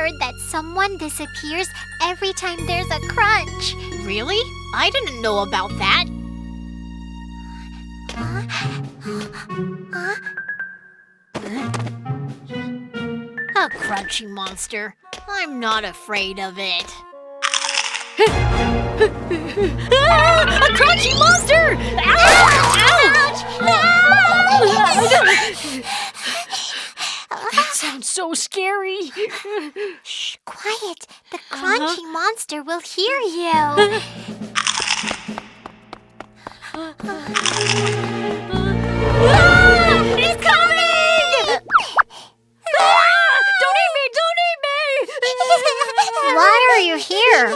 heard that someone disappears every time there's a crunch. Really? I didn't know about that. A crunchy monster. I'm not afraid of it. A crunchy monster! That sounds so scary. Shh, quiet. The crunchy monster will hear you. It's coming! Don't eat me! Don't eat me! Why are you here?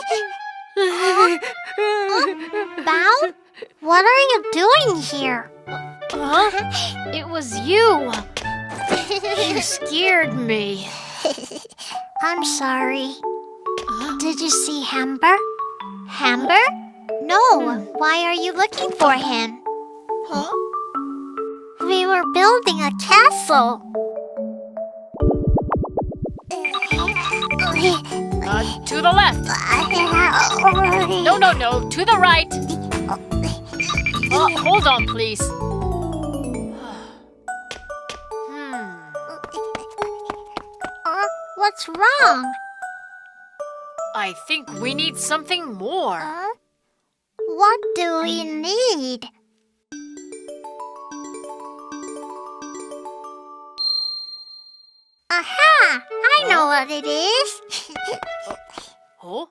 Bao? What are you doing here? Huh? It was you. You scared me. I'm sorry. Did you see Hamber? Hamber? No. Why are you looking for him? Huh? We were building a castle. To the left. No. To the right. Hold on, please. What's wrong? I think we need something more. What do we need? Aha! I know what it is. Oh?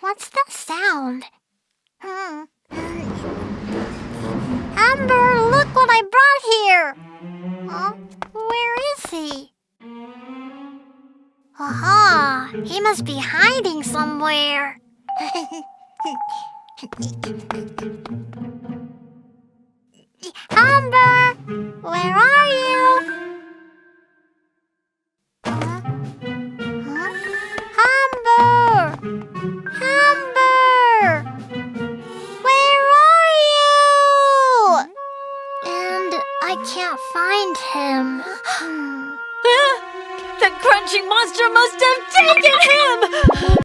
What's the sound? Amber, look what I brought here! Where is he? Aha! He must be hiding somewhere. Amber! Where are you? Amber! Amber! Where are you? And I can't find him. The crunchy monster must have taken him!